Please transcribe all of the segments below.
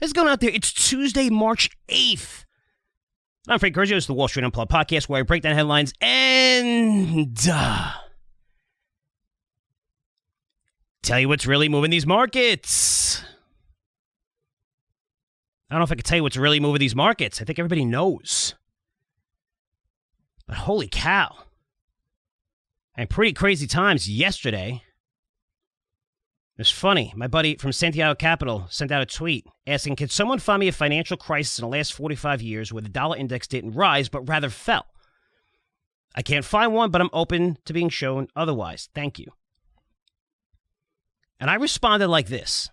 It's going out there. It's Tuesday, March 8th. I'm Frank Curzio. It's the Wall Street Unplugged podcast where I break down headlines and tell you what's really moving these markets. I don't know if I can tell you what's really moving these markets. I think everybody knows. But holy cow. And pretty crazy times yesterday. It's funny. My buddy from Santiago Capital sent out a tweet asking, can someone find me a financial crisis in the last 45 years where the dollar index didn't rise but rather fell? I can't find one, but I'm open to being shown otherwise. Thank you. And I responded like this.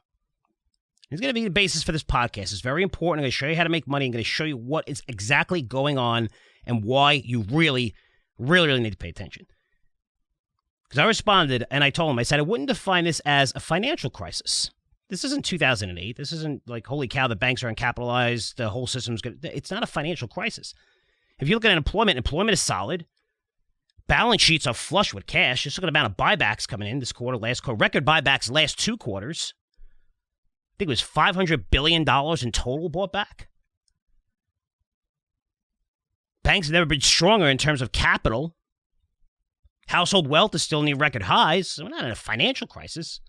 It's going to be the basis for this podcast. It's very important. I'm going to show you how to make money. I'm going to show you what is exactly going on and why you really need to pay attention. Because I responded and I told him, I said, I wouldn't define this as a financial crisis. This isn't 2008. This isn't like, holy cow, the banks are uncapitalized. The whole system's good. It's not a financial crisis. If you look at employment is solid. Balance sheets are flush with cash. Just look at the amount of buybacks coming in this quarter, last quarter. Record buybacks last 2 quarters. I think it was $500 billion in total bought back. Banks have never been stronger in terms of capital. Household wealth is still near record highs. So we're not in a financial crisis.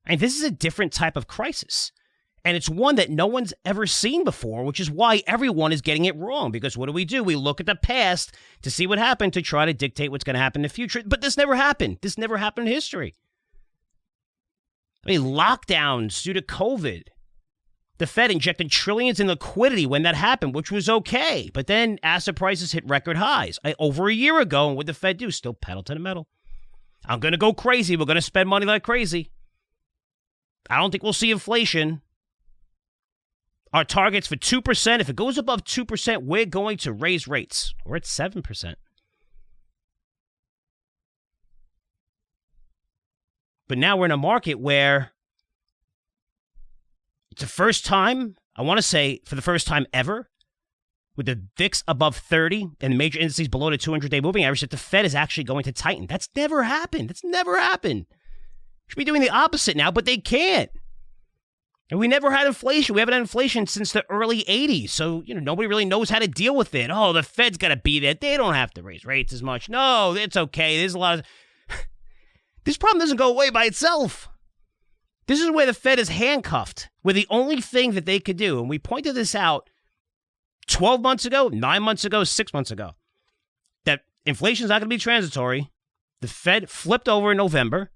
I mean, this is a different type of crisis. And it's one that no one's ever seen before, which is why everyone is getting it wrong. Because what do? We look at the past to see what happened to try to dictate what's going to happen in the future. But this never happened. This never happened in history. I mean, lockdowns due to COVID. The Fed injected trillions in liquidity when that happened, which was okay. But then asset prices hit record highs over a year ago. And what did the Fed do? Still pedal to the metal. I'm going to go crazy. We're going to spend money like crazy. I don't think we'll see inflation. Our target's for 2%. If it goes above 2%, we're going to raise rates. We're at 7%. But now we're in a market where it's the first time, I want to say for the first time ever, with the VIX above 30 and the major indices below the 200-day moving average, that the Fed is actually going to tighten. That's never happened. Should be doing the opposite now, but they can't. And we never had inflation. We haven't had inflation since the early 80s. So, nobody really knows how to deal with it. Oh, the Fed's got to be there. They don't have to raise rates as much. No, it's okay. There's a lot of... This problem doesn't go away by itself. This is where the Fed is handcuffed. Where the only thing that they could do, and we pointed this out 12 months ago, 9 months ago, 6 months ago, that inflation's not going to be transitory. The Fed flipped over in November,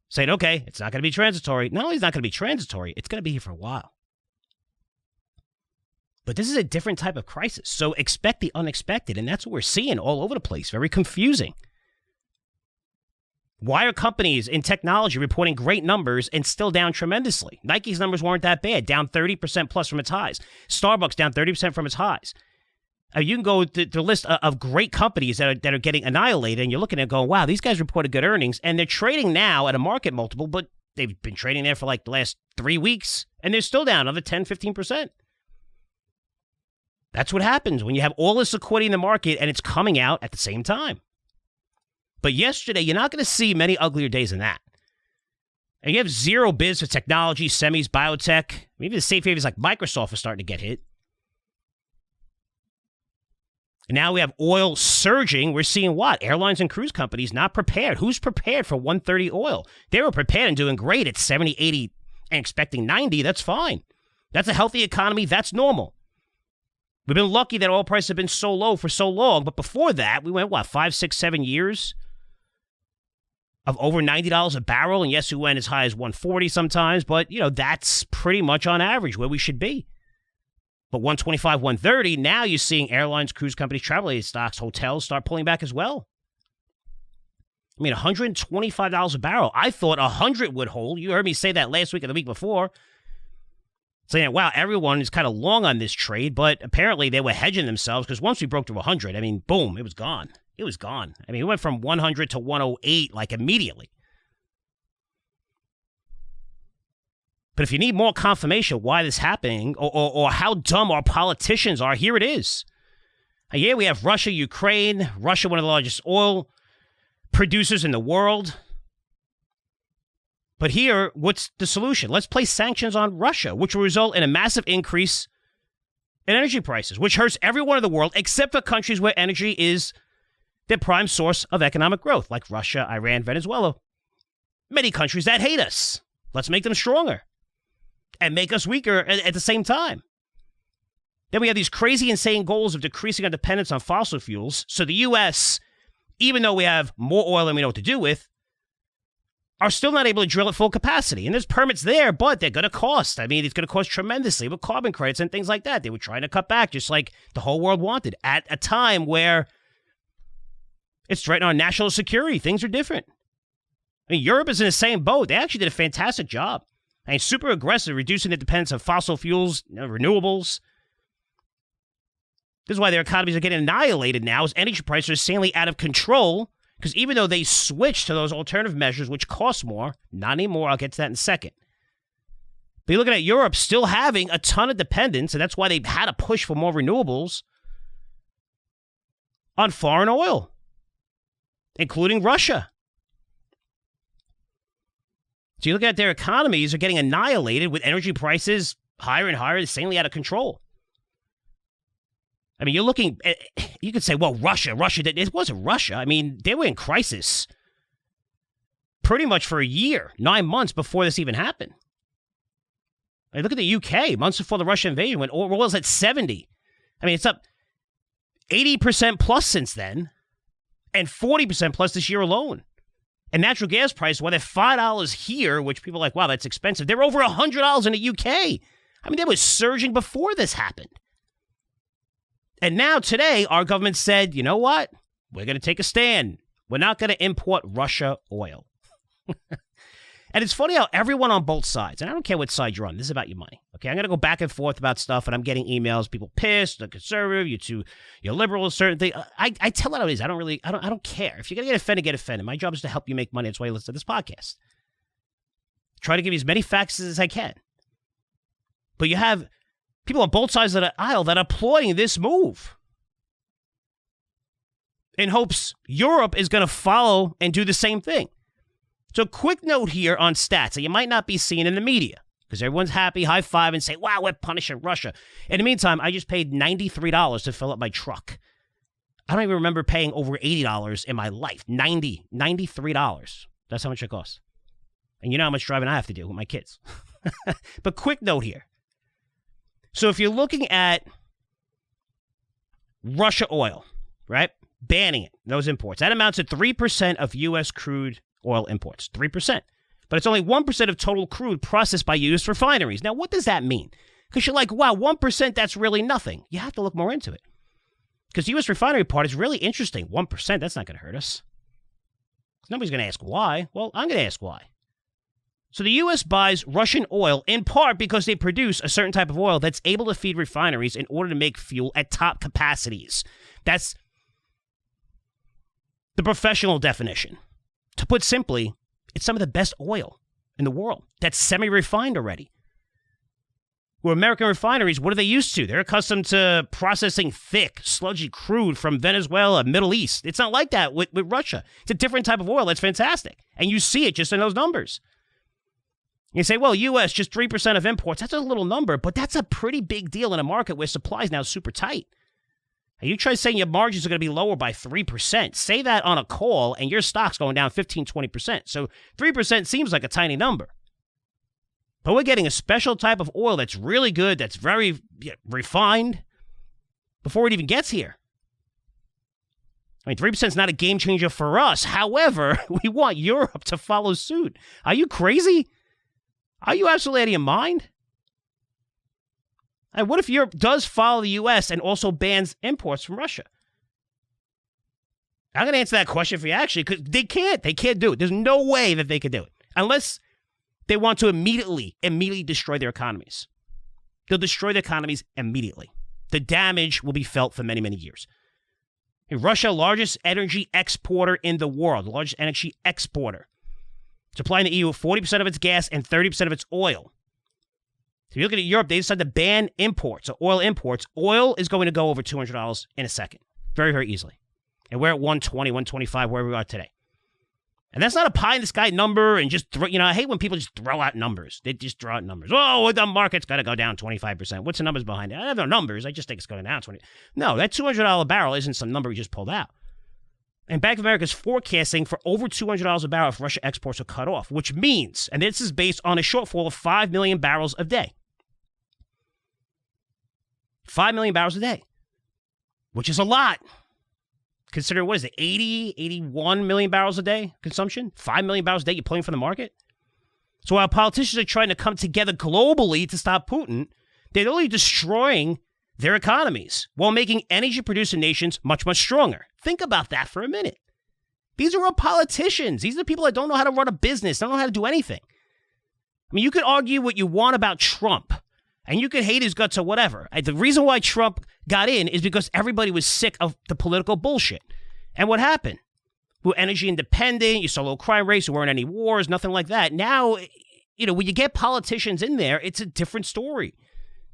saying, okay, it's not going to be transitory. Not only is it not going to be transitory, it's going to be here for a while. But this is a different type of crisis. So expect the unexpected, and that's what we're seeing all over the place. Very confusing. Why are companies in technology reporting great numbers and still down tremendously? Nike's numbers weren't that bad, down 30% plus from its highs. Starbucks down 30% from its highs. You can go to the list of great companies that are getting annihilated, and you're looking at it going, wow, these guys reported good earnings, and they're trading now at a market multiple, but they've been trading there for like the last 3 weeks, and they're still down another 10, 15%. That's what happens when you have all this liquidity in the market, and it's coming out at the same time. But yesterday, you're not going to see many uglier days than that. And you have zero bids for technology, semis, biotech. Maybe the safe havens like Microsoft are starting to get hit. And now we have oil surging. We're seeing what? Airlines and cruise companies not prepared. Who's prepared for 130 oil? They were prepared and doing great at 70, 80, and expecting 90. That's fine. That's a healthy economy. That's normal. We've been lucky that oil prices have been so low for so long. But before that, we went, 5, 6, 7 years of over $90 a barrel. And yes, we went as high as 140 sometimes. But, that's pretty much on average where we should be. But 125, 130, now you're seeing airlines, cruise companies, travel agency stocks, hotels start pulling back as well. I mean, $125 a barrel. I thought 100 would hold. You heard me say that last week or the week before. Saying, wow, everyone is kind of long on this trade, but apparently they were hedging themselves because once we broke to 100, I mean, boom, it was gone. It was gone. I mean, it went from 100 to 108 like immediately. But if you need more confirmation why this is happening or how dumb our politicians are, here it is. Yeah, we have Russia, Ukraine. Russia, one of the largest oil producers in the world. But here, what's the solution? Let's place sanctions on Russia, which will result in a massive increase in energy prices, which hurts everyone in the world except for countries where energy is their prime source of economic growth, like Russia, Iran, Venezuela. Many countries that hate us. Let's make them stronger and make us weaker at the same time. Then we have these crazy, insane goals of decreasing our dependence on fossil fuels. So the U.S., even though we have more oil than we know what to do with, are still not able to drill at full capacity. And there's permits there, but they're going to cost. I mean, it's going to cost tremendously with carbon credits and things like that. They were trying to cut back just like the whole world wanted at a time where it's threatening our national security. Things are different. I mean, Europe is in the same boat. They actually did a fantastic job. I mean, super aggressive, reducing the dependence on fossil fuels, renewables. This is why their economies are getting annihilated now as energy prices are insanely out of control. Because even though they switched to those alternative measures, which cost more, not anymore, I'll get to that in a second. But you're looking at Europe still having a ton of dependence, and that's why they've had to push for more renewables on foreign oil, including Russia. So you look at their economies are getting annihilated with energy prices higher and higher, insanely out of control. I mean, you're looking, you could say, well, Russia, it wasn't Russia. I mean, they were in crisis pretty much for a year, 9 months before this even happened. I mean, look at the UK, months before the Russian invasion, when oil was at 70. I mean, it's up 80% plus since then, and 40% plus this year alone. And natural gas prices, well, they're $5 here, which people are like, wow, that's expensive. They're over $100 in the UK. I mean, they were surging before this happened. And now today, our government said, you know what? We're going to take a stand. We're not going to import Russia oil. And it's funny how everyone on both sides, and I don't care what side you're on, this is about your money. Okay, I'm going to go back and forth about stuff, and I'm getting emails, people pissed, the conservative, you're liberal, certain things. I tell it how it is. I don't care. If you're going to get offended, get offended. My job is to help you make money. That's why you listen to this podcast. Try to give you as many facts as I can. But you have people on both sides of the aisle that are applauding this move in hopes Europe is going to follow and do the same thing. So quick note here on stats that you might not be seeing in the media because everyone's happy, high five, and say, wow, we're punishing Russia. In the meantime, I just paid $93 to fill up my truck. I don't even remember paying over $80 in my life. $93. That's how much it costs. And you know how much driving I have to do with my kids. But quick note here. So if you're looking at Russia oil, right, banning it, those imports, that amounts to 3% of U.S. crude oil imports, 3%. But it's only 1% of total crude processed by U.S. refineries. Now, what does that mean? Because you're like, wow, 1%, that's really nothing. You have to look more into it. Because the U.S. refinery part is really interesting. 1%, that's not going to hurt us. Nobody's going to ask why. Well, I'm going to ask why. So the U.S. buys Russian oil in part because they produce a certain type of oil that's able to feed refineries in order to make fuel at top capacities. That's the professional definition. To put simply, it's some of the best oil in the world that's semi-refined already. Where American refineries, what are they used to? They're accustomed to processing thick, sludgy crude from Venezuela, Middle East. It's not like that with Russia. It's a different type of oil that's fantastic. And you see it just in those numbers. You say, well, U.S., just 3% of imports. That's a little number, but that's a pretty big deal in a market where supply is now super tight. And you try saying your margins are going to be lower by 3%. Say that on a call, and your stock's going down 15, 20%. So 3% seems like a tiny number. But we're getting a special type of oil that's really good, that's very refined, before it even gets here. I mean, 3% is not a game changer for us. However, we want Europe to follow suit. Are you crazy? Are you absolutely out of your mind? And what if Europe does follow the U.S. and also bans imports from Russia? I'm going to answer that question for you, actually, because they can't. They can't do it. There's no way that they could do it. Unless they want to immediately destroy their economies. They'll destroy their economies immediately. The damage will be felt for many, many years. Russia, largest energy exporter in the world, the largest energy exporter, supplying the EU with 40% of its gas and 30% of its oil. So you look at Europe, they decided to ban imports, so oil imports. Oil is going to go over $200 in a second. Very, very easily. And we're at 120, 125, where we are today. And that's not a pie in the sky number and just throw, I hate when people just throw out numbers. They just throw out numbers. Oh, the market's got to go down 25%. What's the numbers behind it? I have no numbers. I just think it's going down 20. No, that $200 barrel isn't some number we just pulled out. And Bank of America is forecasting for over $200 a barrel if Russia exports are cut off, which means, and this is based on a shortfall of 5 million barrels a day. 5 million barrels a day, which is a lot. Consider, what is it, 80, 81 million barrels a day consumption? 5 million barrels a day you're pulling from the market? So while politicians are trying to come together globally to stop Putin, they're only destroying their economies while making energy-producing nations much, much stronger. Think about that for a minute. These are all politicians. These are the people that don't know how to run a business, don't know how to do anything. I mean, you could argue what you want about Trump, and you could hate his guts or whatever. The reason why Trump got in is because everybody was sick of the political bullshit. And what happened? We were energy independent, you saw low crime rates, there weren't any wars, nothing like that. Now, when you get politicians in there, it's a different story.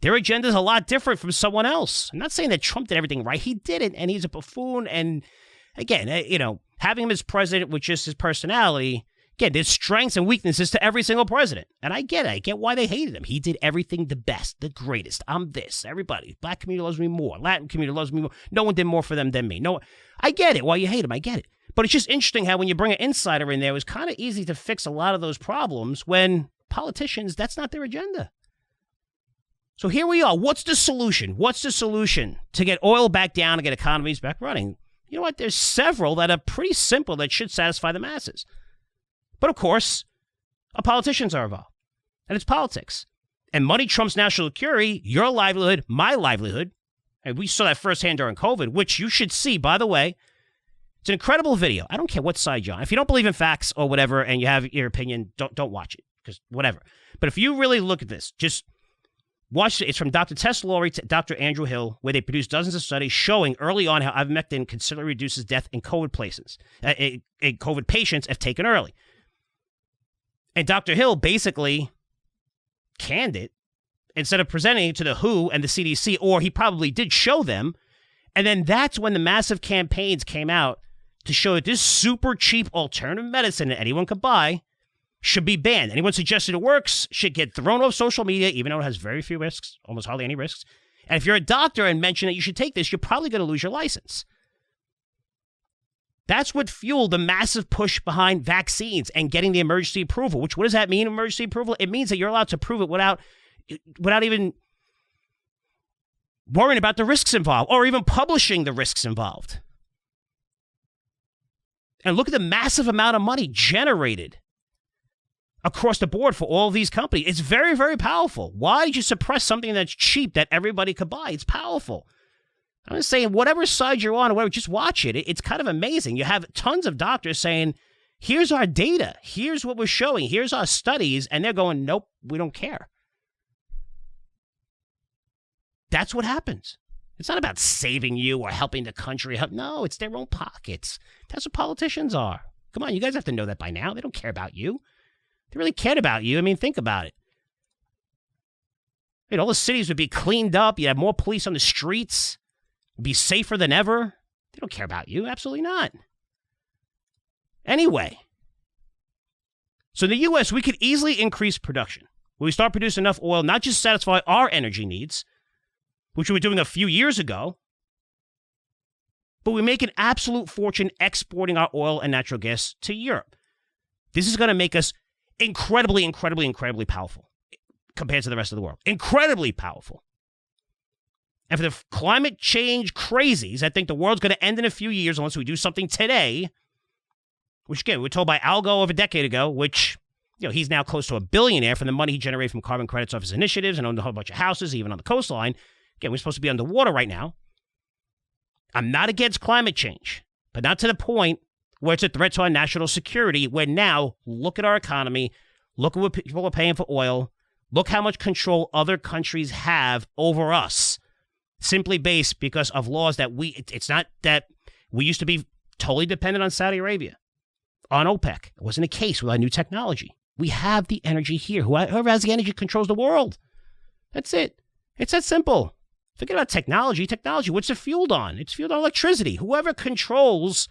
Their agenda is a lot different from someone else. I'm not saying that Trump did everything right. He didn't, and he's a buffoon. And again, having him as president with just his personality, again, there's strengths and weaknesses to every single president. And I get it. I get why they hated him. He did everything the best, the greatest. I'm this. Everybody. Black community loves me more. Latin community loves me more. No one did more for them than me. No, I get it. Why you hate him. I get it. But it's just interesting how when you bring an insider in there, it was kind of easy to fix a lot of those problems when politicians, that's not their agenda. So here we are. What's the solution? What's the solution to get oil back down and get economies back running? You know what? There's several that are pretty simple that should satisfy the masses. But of course, politicians are involved. And it's politics. And money trumps national security, your livelihood, my livelihood. And we saw that firsthand during COVID, which you should see, by the way. It's an incredible video. I don't care what side you're on. If you don't believe in facts or whatever and you have your opinion, don't watch it. Because whatever. But if you really look at this, just watch it. It's from Dr. Tess Lawrie to Dr. Andrew Hill, where they produced dozens of studies showing early on how ivermectin considerably reduces death in COVID COVID patients if taken early. And Dr. Hill basically canned it instead of presenting it to the WHO and the CDC, or he probably did show them. And then that's when the massive campaigns came out to show that this super cheap alternative medicine that anyone could buy should be banned. Anyone suggested it works should get thrown off social media, even though it has very few risks, almost hardly any risks. And if you're a doctor and mention that you should take this, you're probably going to lose your license. That's what fueled the massive push behind vaccines and getting the emergency approval, which, what does that mean, emergency approval? It means that you're allowed to prove it without even worrying about the risks involved or even publishing the risks involved. And look at the massive amount of money generated across the board for all of these companies. It's very, very powerful. Why did you suppress something that's cheap that everybody could buy? It's powerful. I'm just saying, whatever side you're on or whatever, just watch it. It's kind of amazing. You have tons of doctors saying, here's our data. Here's what we're showing. Here's our studies. And they're going, nope, we don't care. That's what happens. It's not about saving you or helping the country. No, it's their own pockets. That's what politicians are. Come on, you guys have to know that by now. They don't care about you. They really cared about you. I mean, think about it. All the cities would be cleaned up. You'd have more police on the streets. It'd be safer than ever. They don't care about you. Absolutely not. Anyway, so in the U.S., we could easily increase production. When we start producing enough oil, not just satisfy our energy needs, which we were doing a few years ago, but we make an absolute fortune exporting our oil and natural gas to Europe. This is going to make us incredibly, incredibly, incredibly powerful compared to the rest of the world. Incredibly powerful. And for the climate change crazies, I think the world's going to end in a few years unless we do something today, which, again, we were told by Al Gore over a decade ago, which, he's now close to a billionaire from the money he generated from carbon credits off his initiatives and owned a whole bunch of houses, even on the coastline. Again, we're supposed to be underwater right now. I'm not against climate change, but not to the point where it's a threat to our national security, where now, look at our economy, look at what people are paying for oil, look how much control other countries have over us, simply based because of laws that it's not that we used to be totally dependent on Saudi Arabia, on OPEC. It wasn't a case with our new technology. We have the energy here. Whoever has the energy controls the world. That's it. It's that simple. Forget about technology. Technology, what's it fueled on? It's fueled on electricity. Whoever controls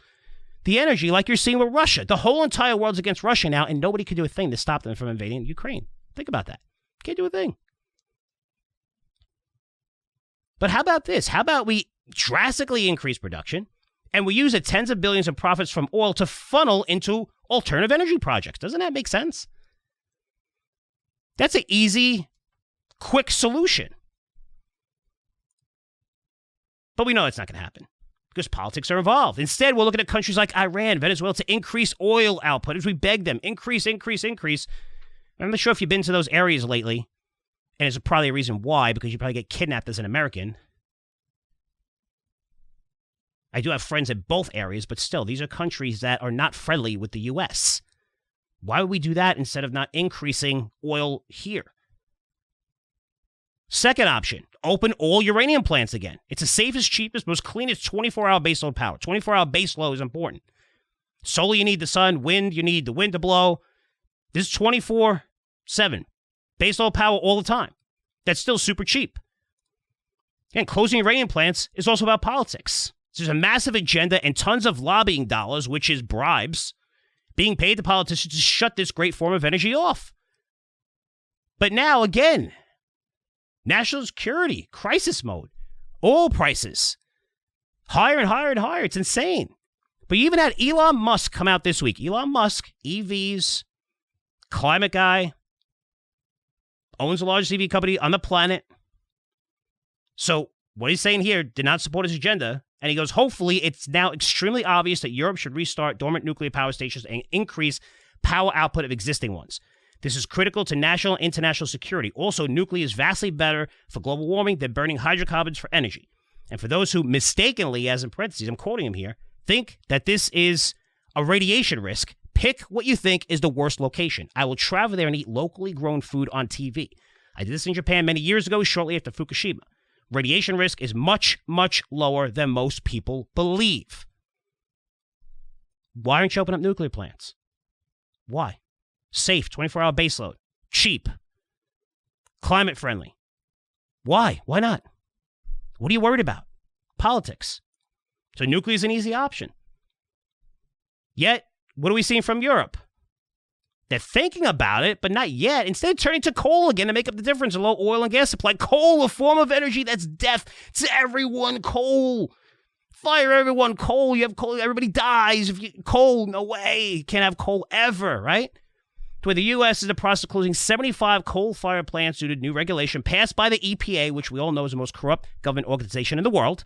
the energy like you're seeing with Russia. The whole entire world's against Russia now, and nobody can do a thing to stop them from invading Ukraine. Think about that. Can't do a thing. But how about this? How about we drastically increase production, and we use the tens of billions of profits from oil to funnel into alternative energy projects? Doesn't that make sense? That's an easy, quick solution. But we know that's not going to happen because politics are involved. Instead, we're looking at countries like Iran, Venezuela to increase oil output as we beg them. Increase. I'm not sure if you've been to those areas lately, and it's probably a reason why, because you probably get kidnapped as an American. I do have friends in both areas, but still, these are countries that are not friendly with the U.S. Why would we do that instead of not increasing oil here? Second option, open all uranium plants again. It's the safest, cheapest, most cleanest 24-hour baseload power. 24-hour baseload is important. Solar, you need the sun. Wind, you need the wind to blow. This is 24/7. Baseload power all the time. That's still super cheap. And closing uranium plants is also about politics. There's a massive agenda and tons of lobbying dollars, which is bribes, being paid to politicians to shut this great form of energy off. But now, again, national security, crisis mode, oil prices, higher and higher and higher. It's insane. But you even had Elon Musk come out this week. Elon Musk, EVs, climate guy, owns the largest EV company on the planet. So what he's saying here did not support his agenda. And he goes, hopefully it's now extremely obvious that Europe should restart dormant nuclear power stations and increase power output of existing ones. This is critical to national and international security. Also, nuclear is vastly better for global warming than burning hydrocarbons for energy. And for those who mistakenly, as in parentheses, I'm quoting him here, think that this is a radiation risk, pick what you think is the worst location. I will travel there and eat locally grown food on TV. I did this in Japan many years ago, shortly after Fukushima. Radiation risk is much, much lower than most people believe. Why aren't you opening up nuclear plants? Why? Safe, 24-hour baseload, cheap, climate friendly. Why? Why not? What are you worried about? Politics. So nuclear is an easy option. Yet, what are we seeing from Europe? They're thinking about it, but not yet. Instead, turning to coal again to make up the difference in low oil and gas supply. Coal, a form of energy that's death to everyone. Coal. Fire everyone. Coal. You have coal. Everybody dies. Coal, no way. You can't have coal ever, right? To where the U.S. is in the process of closing 75 coal-fired plants due to new regulation passed by the EPA, which we all know is the most corrupt government organization in the world.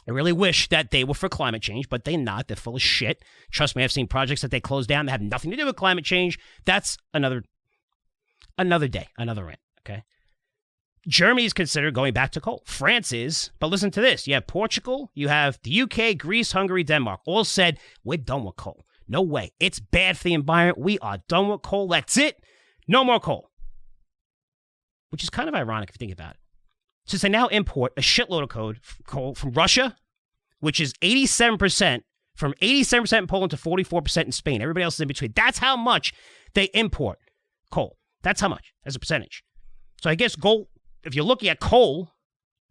I really wish that they were for climate change, but they're not. They're full of shit. Trust me, I've seen projects that they closed down that have nothing to do with climate change. That's another day, another rant, okay? Germany is considered going back to coal. France is, but listen to this. You have Portugal, you have the UK, Greece, Hungary, Denmark. All said, we're done with coal. No way. It's bad for the environment. We are done with coal. That's it. No more coal. Which is kind of ironic if you think about it. Since they now import a shitload of coal from Russia, which is 87%, from 87% in Poland to 44% in Spain. Everybody else is in between. That's how much they import coal. That's how much as a percentage. So I guess gold, if you're looking at coal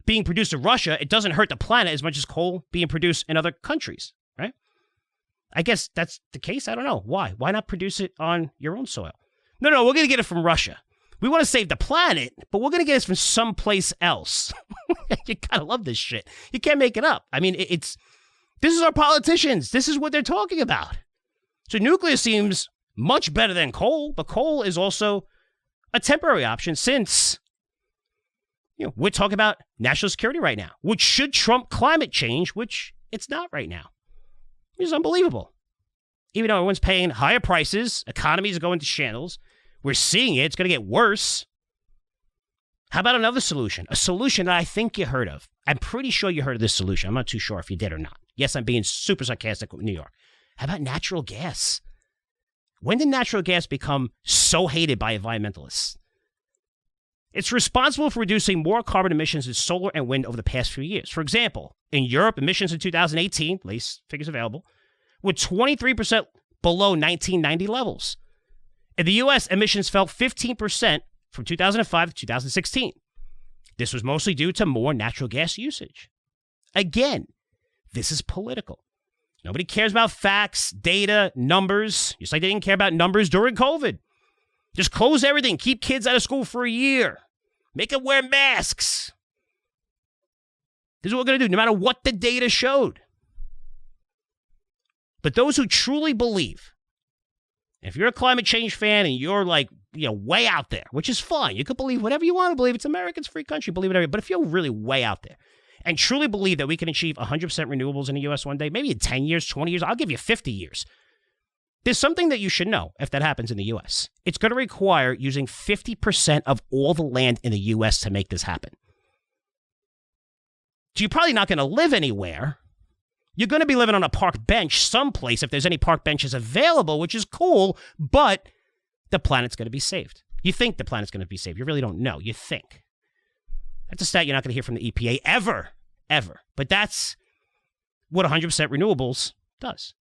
being produced in Russia, it doesn't hurt the planet as much as coal being produced in other countries, right? I guess that's the case. I don't know. Why? Why not produce it on your own soil? No, we're going to get it from Russia. We want to save the planet, but we're going to get it from someplace else. You gotta love this shit. You can't make it up. I mean, this is our politicians. This is what they're talking about. So nuclear seems much better than coal, but coal is also a temporary option since, we're talking about national security right now, which should trump climate change, which it's not right now. It's unbelievable. Even though everyone's paying higher prices, economies are going to shambles. We're seeing it. It's going to get worse. How about another solution? A solution that I think you heard of. I'm pretty sure you heard of this solution. I'm not too sure if you did or not. Yes, I'm being super sarcastic with New York. How about natural gas? When did natural gas become so hated by environmentalists? It's responsible for reducing more carbon emissions than solar and wind over the past few years. For example, in Europe, emissions in 2018, latest figures available, were 23% below 1990 levels. In the U.S., emissions fell 15% from 2005 to 2016. This was mostly due to more natural gas usage. Again, this is political. Nobody cares about facts, data, numbers, just like they didn't care about numbers during COVID. Just close everything. Keep kids out of school for a year. Make them wear masks. This is what we're going to do, no matter what the data showed. But those who truly believe, if you're a climate change fan and you're like, way out there, which is fine. You could believe whatever you want to believe. It's America's free country. Believe whatever. But if you're really way out there and truly believe that we can achieve 100% renewables in the U.S. one day, maybe in 10 years, 20 years, I'll give you 50 years. There's something that you should know if that happens in the U.S. It's going to require using 50% of all the land in the U.S. to make this happen. So you're probably not going to live anywhere. You're going to be living on a park bench someplace if there's any park benches available, which is cool, but the planet's going to be saved. You think the planet's going to be saved. You really don't know. You think. That's a stat you're not going to hear from the EPA ever. But that's what 100% renewables does.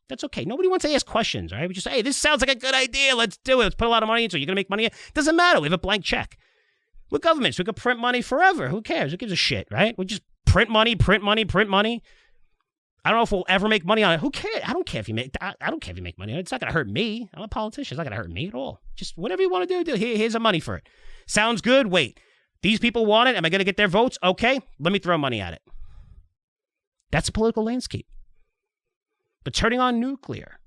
That's okay. Nobody wants to ask questions, right? We just say, hey, this sounds like a good idea. Let's do it. Let's put a lot of money into it. You're going to make money. Doesn't matter. We have a blank check. We're governments. We could print money forever. Who cares? Who gives a shit, right? We just print money. I don't know if we'll ever make money on it. Who cares? I don't care if you make. I don't care if you make money on it. It's not going to hurt me. I'm a politician. It's not going to hurt me at all. Just whatever you want to do. Here's the money for it. Sounds good. Wait, these people want it. Am I going to get their votes? Okay, let me throw money at it. That's a political landscape. But turning on nuclear,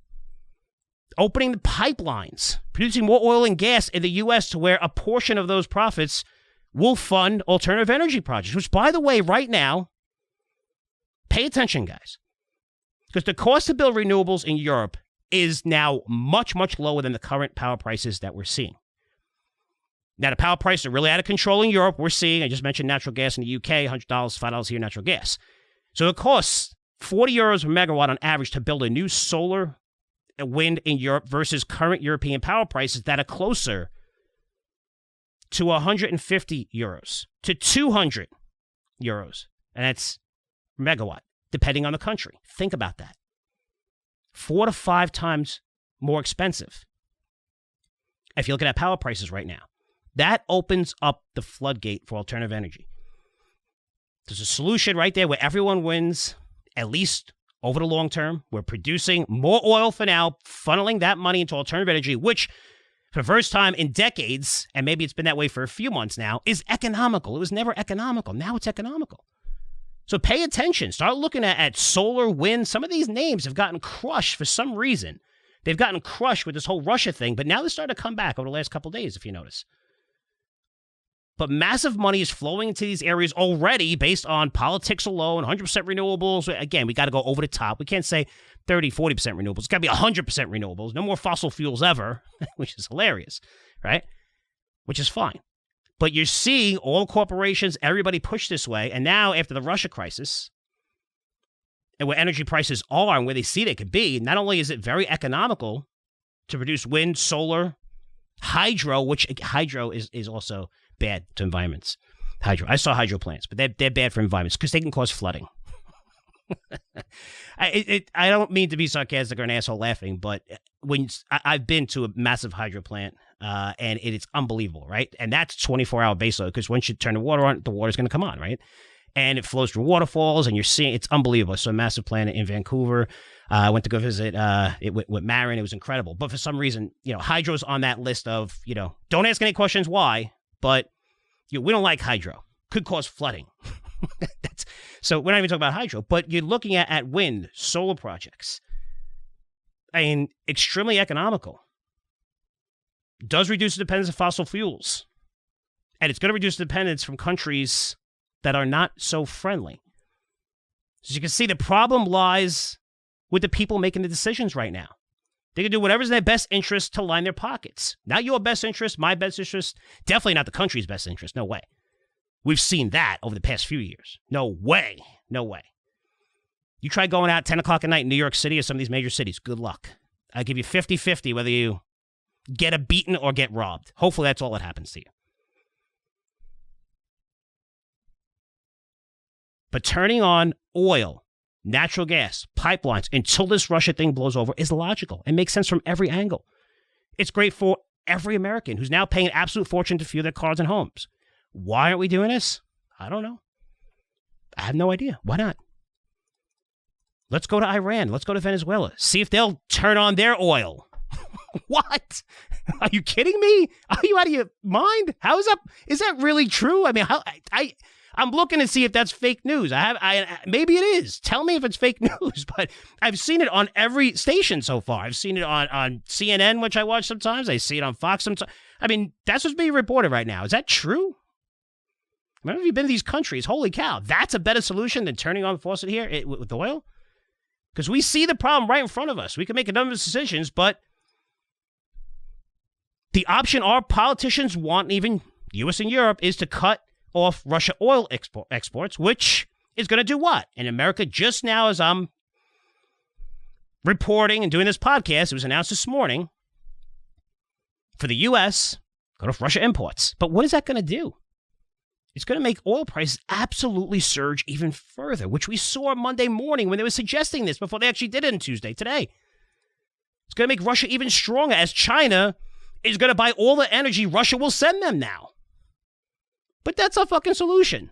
opening the pipelines, producing more oil and gas in the U.S. to where a portion of those profits will fund alternative energy projects, which, by the way, right now, pay attention, guys, because the cost to build renewables in Europe is now much, much lower than the current power prices that we're seeing. Now, the power prices are really out of control in Europe. We're seeing, I just mentioned natural gas in the UK, $100, $5 here, natural gas. So it costs 40 euros per megawatt on average to build a new solar wind in Europe versus current European power prices that are closer to 150 euros to 200 euros. And that's megawatt, depending on the country. Think about that. 4 to 5 times more expensive. If you're looking at power prices right now, that opens up the floodgate for alternative energy. There's a solution right there where everyone wins, at least over the long term. We're producing more oil for now, funneling that money into alternative energy, which for the first time in decades, and maybe it's been that way for a few months now, is economical. It was never economical. Now it's economical. So pay attention. Start looking at solar, wind. Some of these names have gotten crushed for some reason. They've gotten crushed with this whole Russia thing, but now they're starting to come back over the last couple of days, if you notice. But massive money is flowing into these areas already based on politics alone, 100% renewables. Again, we got to go over the top. We can't say 30, 40% renewables. It's got to be 100% renewables. No more fossil fuels ever, which is hilarious, right? Which is fine. But you're seeing all corporations, everybody push this way. And now after the Russia crisis, and where energy prices are and where they see they could be, not only is it very economical to produce wind, solar, hydro, which hydro is also bad to environments. Hydro. I saw hydro plants, but they're bad for environments because they can cause flooding. I don't mean to be sarcastic or an asshole laughing, but I've been to a massive hydro plant, and it's unbelievable, right? And that's 24-hour baseload because once you turn the water on, the water's going to come on, right? And it flows through waterfalls, and you're seeing it's unbelievable. So a massive plant in Vancouver. I went to go visit it with Marin. It was incredible. But for some reason, hydro's on that list of, don't ask any questions why, but we don't like hydro. Could cause flooding. So we're not even talking about hydro, but you're looking at wind, solar projects. I mean, extremely economical. Does reduce the dependence of fossil fuels. And it's going to reduce the dependence from countries that are not so friendly. So you can see the problem lies with the people making the decisions right now. They can do whatever's in their best interest to line their pockets. Not your best interest, my best interest, definitely not the country's best interest. No way. We've seen that over the past few years. No way. No way. You try going out 10 o'clock at night in New York City or some of these major cities, good luck. I give you 50-50 whether you get a beaten or get robbed. Hopefully that's all that happens to you. But turning on oil, natural gas, pipelines until this Russia thing blows over is logical. It makes sense from every angle. It's great for every American who's now paying an absolute fortune to fuel their cars and homes. Why aren't we doing this? I don't know. I have no idea. Why not? Let's go to Iran. Let's go to Venezuela. See if they'll turn on their oil. What? Are you kidding me? Are you out of your mind? How is that? Is that really true? I mean, I'm looking to see if that's fake news. Maybe it is. Tell me if it's fake news. But I've seen it on every station so far. I've seen it on CNN, which I watch sometimes. I see it on Fox sometimes. I mean, that's what's being reported right now. Is that true? Remember, you've been to these countries. Holy cow. That's a better solution than turning on the faucet here with oil? Because we see the problem right in front of us. We can make a number of decisions, but the option our politicians want, even U.S. and Europe, is to cut off Russia oil exports, which is going to do what? In America, just now as I'm reporting and doing this podcast, it was announced this morning, for the U.S., cut off Russia imports. But what is that going to do? It's going to make oil prices absolutely surge even further, which we saw Monday morning when they were suggesting this before they actually did it on Tuesday, today. It's going to make Russia even stronger as China is going to buy all the energy Russia will send them now. But that's a fucking solution.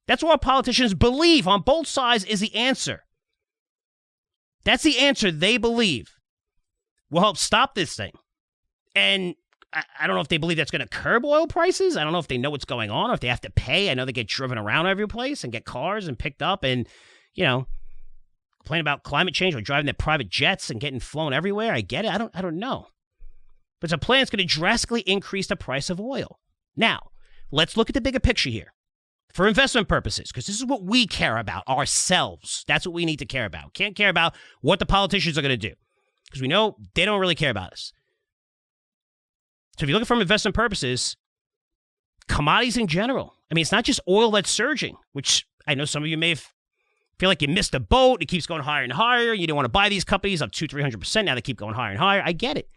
That's what our politicians believe on both sides is the answer. That's the answer they believe will help stop this thing. And I don't know if they believe that's going to curb oil prices. I don't know if they know what's going on or if they have to pay. I know they get driven around every place and get cars and picked up and, complain about climate change or driving their private jets and getting flown everywhere. I get it. I don't know. But it's a plan that's going to drastically increase the price of oil. Now, let's look at the bigger picture here for investment purposes, because this is what we care about ourselves. That's what we need to care about. Can't care about what the politicians are going to do because we know they don't really care about us. So if you look at it from investment purposes, commodities in general, I mean, it's not just oil that's surging, which I know some of you may feel like you missed a boat. It keeps going higher and higher. You don't want to buy these companies up 200-300%. Now they keep going higher and higher. I get it.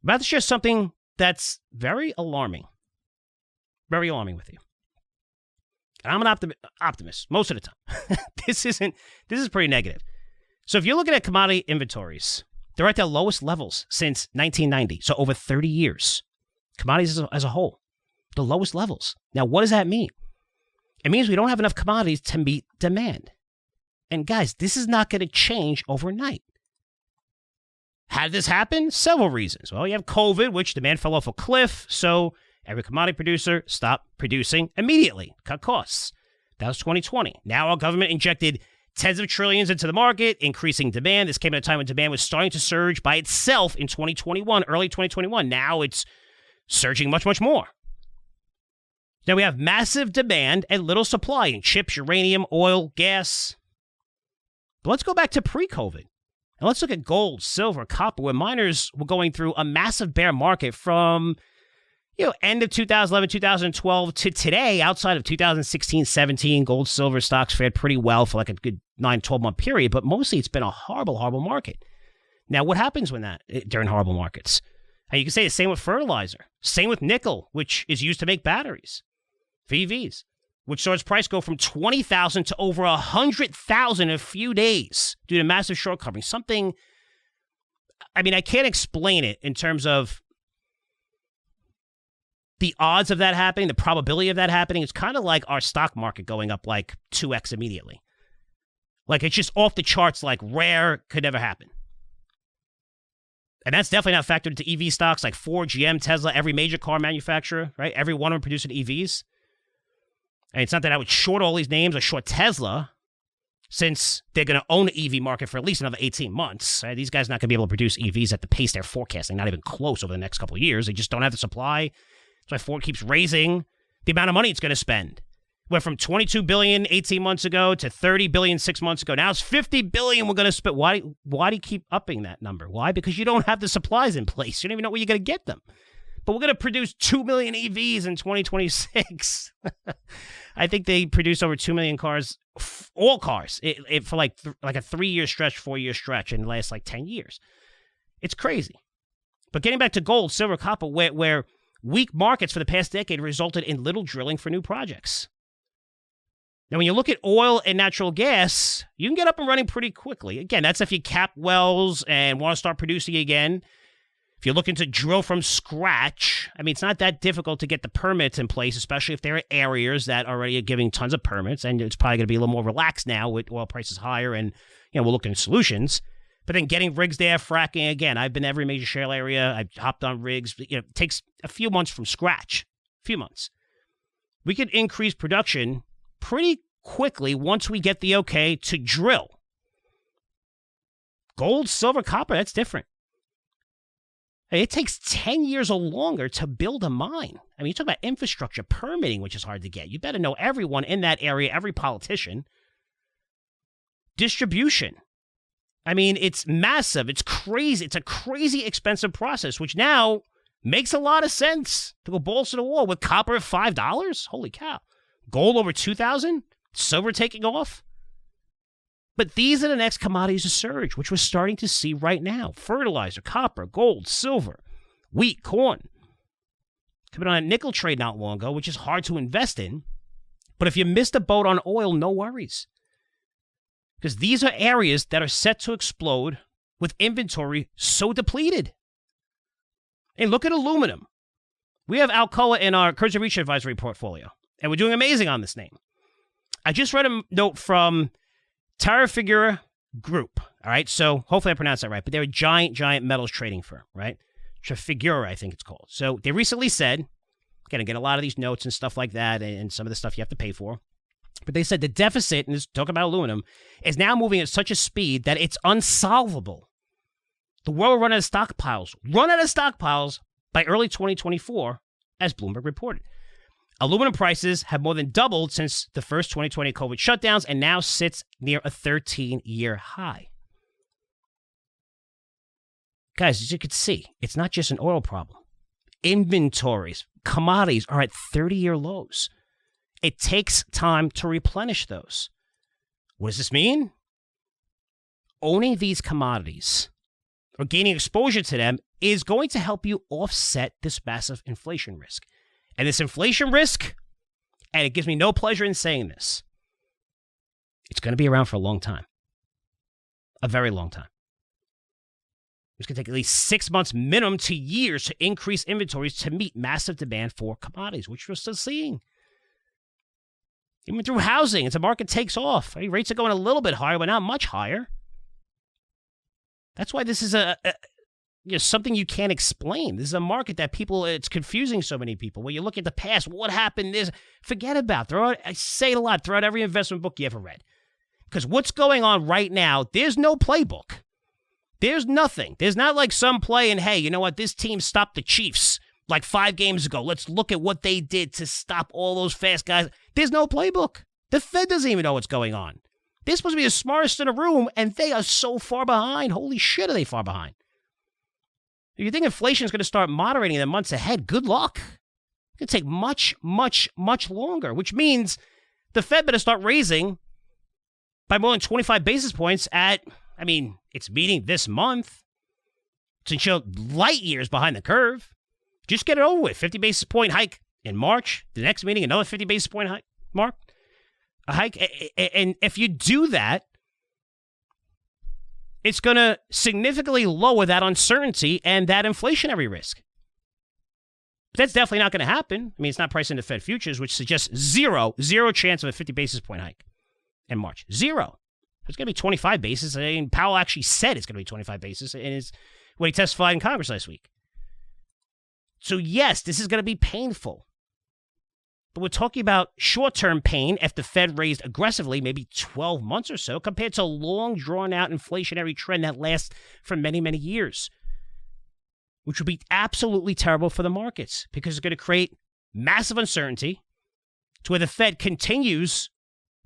But that's just something that's very alarming. Very alarming with you. And I'm an optimist most of the time. This is pretty negative. So if you're looking at commodity inventories, they're at their lowest levels since 1990. So over 30 years. Commodities as a whole, the lowest levels. Now, what does that mean? It means we don't have enough commodities to meet demand. And guys, this is not going to change overnight. How did this happen? Several reasons. Well, you have COVID, which demand fell off a cliff. So every commodity producer stopped producing immediately, cut costs. That was 2020. Now our government injected tens of trillions into the market, increasing demand. This came at a time when demand was starting to surge by itself in 2021, early 2021. Now it's surging much, much more. Now we have massive demand and little supply in chips, uranium, oil, gas. But let's go back to pre-COVID. And let's look at gold, silver, copper, where miners were going through a massive bear market from end of 2011, 2012 to today. Outside of 2016, 17, gold, silver stocks fared pretty well for like a good 9, 12-month period, but mostly it's been a horrible, horrible market. Now, what happens during horrible markets? And you can say the same with fertilizer, same with nickel, which is used to make batteries, EVs, which saw its price go from $20,000 to over $100,000 in a few days due to massive short covering. Something, I mean, I can't explain it in terms of the odds of that happening, the probability of that happening. It's kind of like our stock market going up like 2x immediately. Like it's just off the charts, like rare, could never happen. And that's definitely not factored into EV stocks like Ford, GM, Tesla, every major car manufacturer, right? Every one of them producing EVs. And it's not that I would short all these names or short Tesla, since they're going to own the EV market for at least another 18 months. Right? These guys are not going to be able to produce EVs at the pace they're forecasting, not even close over the next couple of years. They just don't have the supply. That's why Ford keeps raising the amount of money it's going to spend. Went from $22 billion 18 months ago to $30 billion 6 months ago. Now it's $50 billion we're going to spend. Why do you keep upping that number? Why? Because you don't have the supplies in place. You don't even know where you're going to get them. But we're going to produce 2 million EVs in 2026. I think they produce over 2 million cars, all cars, for like a 3-year stretch, 4-year stretch in the last like 10 years. It's crazy. But getting back to gold, silver, copper, where weak markets for the past decade resulted in little drilling for new projects. Now, when you look at oil and natural gas, you can get up and running pretty quickly. Again, that's if you cap wells and want to start producing again. If you're looking to drill from scratch, I mean, it's not that difficult to get the permits in place, especially if there are areas that already are giving tons of permits, and it's probably going to be a little more relaxed now with oil prices higher, and we're looking at solutions. But then getting rigs there, fracking, again, I've been to every major shale area. I've hopped on rigs. It takes a few months from scratch, a few months. We could increase production pretty quickly once we get the okay to drill. Gold, silver, copper, that's different. It takes 10 years or longer to build a mine. I mean, you talk about infrastructure, permitting, which is hard to get. You better know everyone in that area, every politician. Distribution. I mean, it's massive. It's crazy. It's a crazy expensive process, which now makes a lot of sense to go balls to the wall with copper at $5. Holy cow. Gold over $2,000. Silver taking off. But these are the next commodities to surge, which we're starting to see right now. Fertilizer, copper, gold, silver, wheat, corn. Coming on a nickel trade not long ago, which is hard to invest in. But if you missed a boat on oil, no worries. Because these are areas that are set to explode with inventory so depleted. And look at aluminum. We have Alcoa in our Curzio Research Advisory portfolio, and we're doing amazing on this name. I just read a note from Trafigura Group, all right? So hopefully I pronounced that right, but they're a giant metals trading firm, right? Trafigura, I think it's called. So they recently said, again, I get a lot of these notes and stuff like that, and some of the stuff you have to pay for. But they said the deficit, and this talking about aluminum, is now moving at such a speed that it's unsolvable. The world will run out of stockpiles by early 2024, as Bloomberg reported. Aluminum prices have more than doubled since the first 2020 COVID shutdowns and now sits near a 13-year high. Guys, as you can see, it's not just an oil problem. Inventories, commodities are at 30-year lows. It takes time to replenish those. What does this mean? Owning these commodities or gaining exposure to them is going to help you offset this massive inflation risk. And this inflation risk, and it gives me no pleasure in saying this, it's going to be around for a long time. A very long time. It's going to take at least 6 months minimum to years to increase inventories to meet massive demand for commodities, which we're still seeing. Even through housing, as the market takes off, rates are going a little bit higher, but not much higher. That's why this is something you can't explain. This is a market that it's confusing so many people. When you look at the past, what happened is, forget about it. I say it a lot, throw out every investment book you ever read. Because what's going on right now, there's no playbook. There's nothing. There's not like some play and, hey, you know what, this team stopped the Chiefs like 5 games ago. Let's look at what they did to stop all those fast guys. There's no playbook. The Fed doesn't even know what's going on. They're supposed to be the smartest in the room, and they are so far behind. Holy shit, are they far behind? If you think inflation is going to start moderating in the months ahead, good luck. It's going to take much, much, much longer, which means the Fed better start raising by more than 25 basis points it's meeting this month. Since you're light years behind the curve, just get it over with. 50 basis point hike in March. The next meeting, another 50 basis point hike. And if you do that, it's going to significantly lower that uncertainty and that inflationary risk. But that's definitely not going to happen. I mean, it's not priced into Fed futures, which suggests zero chance of a 50 basis point hike in March. Zero. It's going to be 25 basis. I mean, Powell actually said it's going to be 25 basis when he testified in Congress last week. So yes, this is going to be painful. But we're talking about short-term pain if the Fed raised aggressively, maybe 12 months or so, compared to a long, drawn-out inflationary trend that lasts for many, many years, which would be absolutely terrible for the markets because it's going to create massive uncertainty to where the Fed continues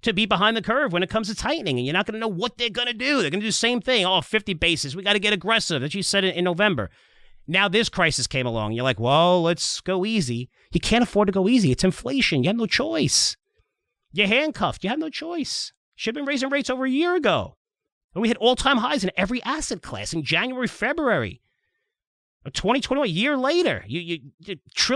to be behind the curve when it comes to tightening, and you're not going to know what they're going to do. They're going to do the same thing. 50 basis. We got to get aggressive. That you said in November. Now this crisis came along. You're like, well, let's go easy. You can't afford to go easy. It's inflation. You have no choice. You're handcuffed. You have no choice. Should have been raising rates over a year ago. And we hit all-time highs in every asset class in January, February. 2021, a year later. You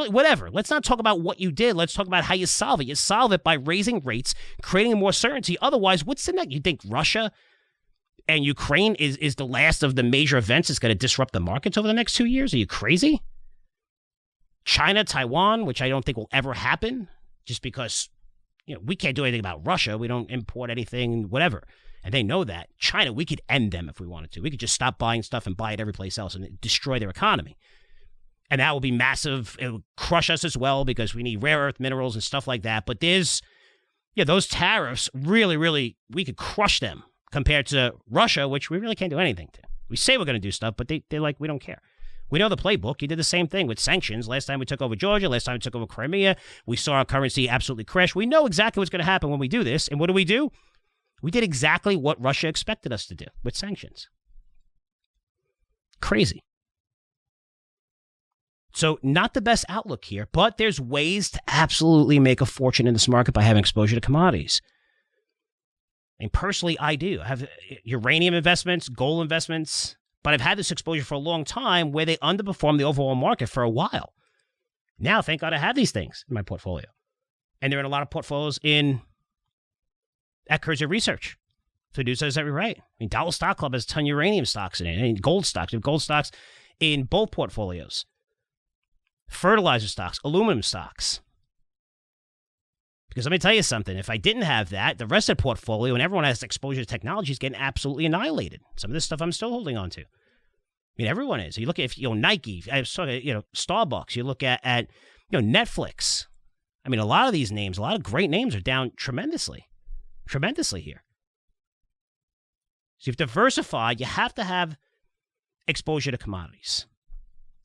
whatever. Let's not talk about what you did. Let's talk about how you solve it. You solve it by raising rates, creating more certainty. Otherwise, what's the next? You think Russia And Ukraine is the last of the major events that's going to disrupt the markets over the next 2 years? Are you crazy? China, Taiwan, which I don't think will ever happen, just because we can't do anything about Russia. We don't import anything, whatever. And they know that. China, we could end them if we wanted to. We could just stop buying stuff and buy it every place else and destroy their economy. And that will be massive. It will crush us as well because we need rare earth minerals and stuff like that. But there's, those tariffs really, really, we could crush them compared to Russia, which we really can't do anything to. We say we're going to do stuff, but they're like, we don't care. We know the playbook. You did the same thing with sanctions. Last time we took over Georgia, last time we took over Crimea, we saw our currency absolutely crash. We know exactly what's going to happen when we do this. And what do? We did exactly what Russia expected us to do with sanctions. Crazy. So not the best outlook here, but there's ways to absolutely make a fortune in this market by having exposure to commodities. And personally, I do. I have uranium investments, gold investments, but I've had this exposure for a long time where they underperform the overall market for a while. Now, thank God I have these things in my portfolio. And they're in a lot of portfolios at Curzio Research. So do says every right. I mean, Dollar Stock Club has a ton of uranium stocks in it, and gold stocks. We have gold stocks in both portfolios. Fertilizer stocks, aluminum stocks. Because let me tell you something. If I didn't have that, the rest of the portfolio and everyone has exposure to technology is getting absolutely annihilated. Some of this stuff I'm still holding on to. I mean, everyone is. You look at Nike, Starbucks. You look at Netflix. I mean, a lot of these names, a lot of great names are down tremendously here. So you've diversified. You have to have exposure to commodities.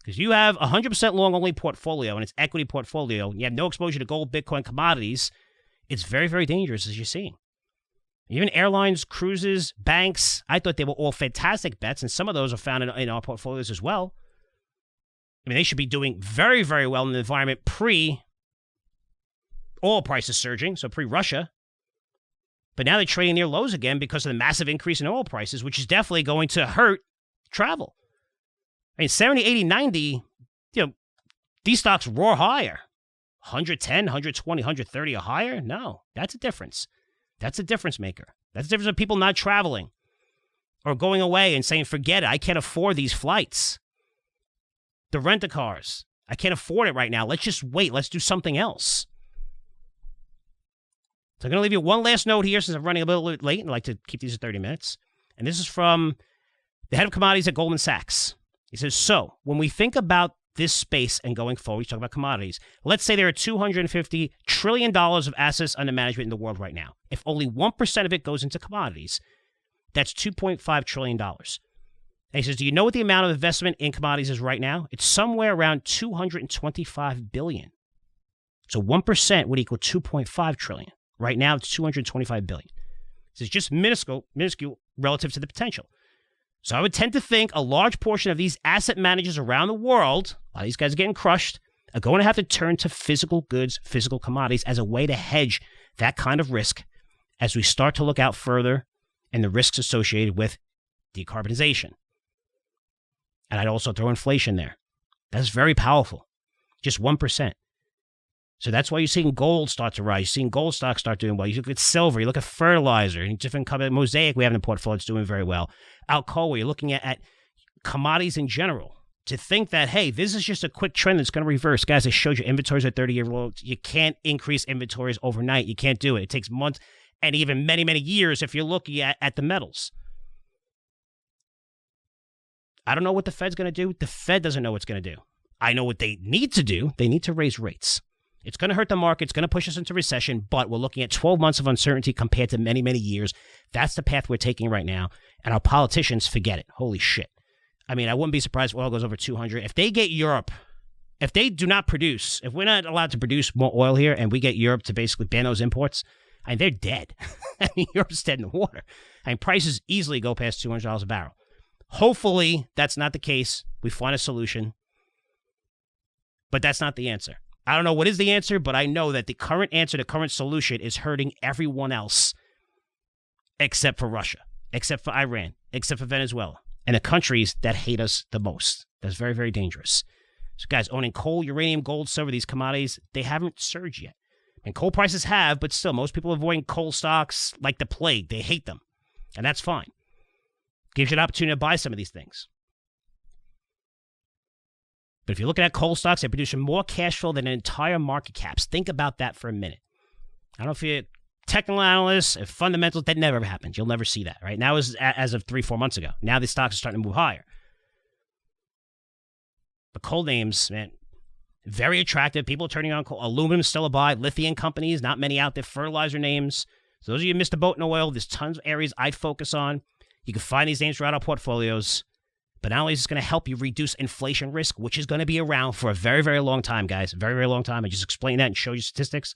Because you have a 100% long-only portfolio, and it's equity portfolio, and you have no exposure to gold, Bitcoin, commodities, it's very, very dangerous, as you're seeing. Even airlines, cruises, banks, I thought they were all fantastic bets, and some of those are found in our portfolios as well. I mean, they should be doing very, very well in the environment pre-oil prices surging, so pre-Russia. But now they're trading near lows again because of the massive increase in oil prices, which is definitely going to hurt travel. I mean, 70, 80, 90, these stocks roar higher. 110, 120, 130 or higher? No, that's a difference. That's a difference maker. That's the difference of people not traveling or going away and saying, forget it, I can't afford these flights. The rent-a-cars, I can't afford it right now. Let's just wait. Let's do something else. So I'm going to leave you one last note here since I'm running a little late and I like to keep these at 30 minutes. And this is from the head of commodities at Goldman Sachs. He says, so when we think about this space and going forward, we talk about commodities. Let's say there are $250 trillion of assets under management in the world right now. If only 1% of it goes into commodities, that's $2.5 trillion. And he says, do you know what the amount of investment in commodities is right now? It's somewhere around $225 billion. So 1% would equal $2.5 trillion. Right now, it's $225 billion. This is just minuscule relative to the potential. So I would tend to think a large portion of these asset managers around the world, a lot of these guys are getting crushed, are going to have to turn to physical goods, physical commodities as a way to hedge that kind of risk as we start to look out further and the risks associated with decarbonization. And I'd also throw inflation there. That's very powerful. Just 1%. So that's why you're seeing gold start to rise. You're seeing gold stocks start doing well. You look at silver, you look at fertilizer, and different companies. Mosaic we have in the portfolio, it's doing very well. Alcoa, you're looking at commodities in general. To think that, hey, this is just a quick trend that's going to reverse. Guys, I showed you inventories at 30-year lows. You can't increase inventories overnight. You can't do it. It takes months and even many, many years if you're looking at the metals. I don't know what the Fed's going to do. The Fed doesn't know what's going to do. I know what they need to do. They need to raise rates. It's going to hurt the market. It's going to push us into recession, but we're looking at 12 months of uncertainty compared to many, many years. That's the path we're taking right now, and our politicians forget it. Holy shit. I mean, I wouldn't be surprised if oil goes over 200. If they get Europe, if they do not produce, if we're not allowed to produce more oil here and we get Europe to basically ban those imports, I mean, they're dead. I mean, Europe's dead in the water. I mean, prices easily go past $200 a barrel. Hopefully, that's not the case. We find a solution, but that's not the answer. I don't know what is the answer, but I know that the current answer, the current solution is hurting everyone else except for Russia, except for Iran, except for Venezuela, and the countries that hate us the most. That's very, very dangerous. So guys, owning coal, uranium, gold, silver, these commodities, they haven't surged yet. And coal prices have, but still, most people are avoiding coal stocks like the plague. They hate them, and that's fine. Gives you an opportunity to buy some of these things. But if you're looking at coal stocks, they're producing more cash flow than entire market caps. Think about that for a minute. I don't know if you're a technical analyst, if fundamentals, that never happens. You'll never see that, right? Now is as of 3-4 months ago. Now the stocks are starting to move higher. But coal names, man, very attractive. People are turning on coal. Aluminum is still a buy. Lithium companies, not many out there. Fertilizer names. So those of you who missed the boat in oil, there's tons of areas I'd focus on. You can find these names throughout our portfolios. But not only is this going to help you reduce inflation risk, which is going to be around for a very, very long time, guys. Very, very long time. I just explained that and show you statistics.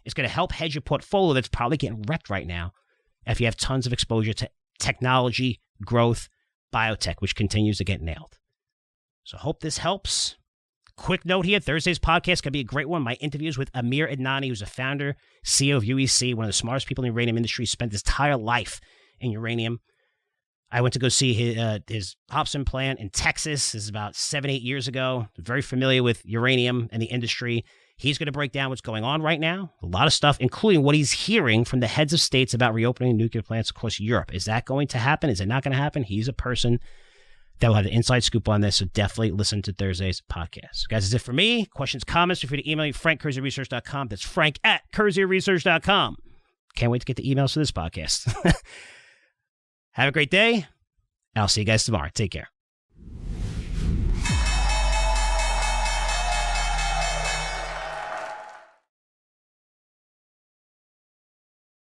It's going to help hedge your portfolio that's probably getting wrecked right now if you have tons of exposure to technology, growth, biotech, which continues to get nailed. So hope this helps. Quick note here, Thursday's podcast could be a great one. My interviews with Amir Adnani, who's a founder, CEO of UEC, one of the smartest people in the uranium industry, spent his entire life in uranium. I went to go see his Hobson plant in Texas. This is about 7-8 years ago. Very familiar with uranium and the industry. He's going to break down what's going on right now. A lot of stuff, including what he's hearing from the heads of states about reopening nuclear plants across Europe. Is that going to happen? Is it not going to happen? He's a person that will have the inside scoop on this, so definitely listen to Thursday's podcast. Guys, that's it for me. Questions, comments, feel free to email me, frank@curzioresearch.com. That's frank@curzioresearch.com. Can't wait to get the emails for this podcast. Have a great day. I'll see you guys tomorrow. Take care.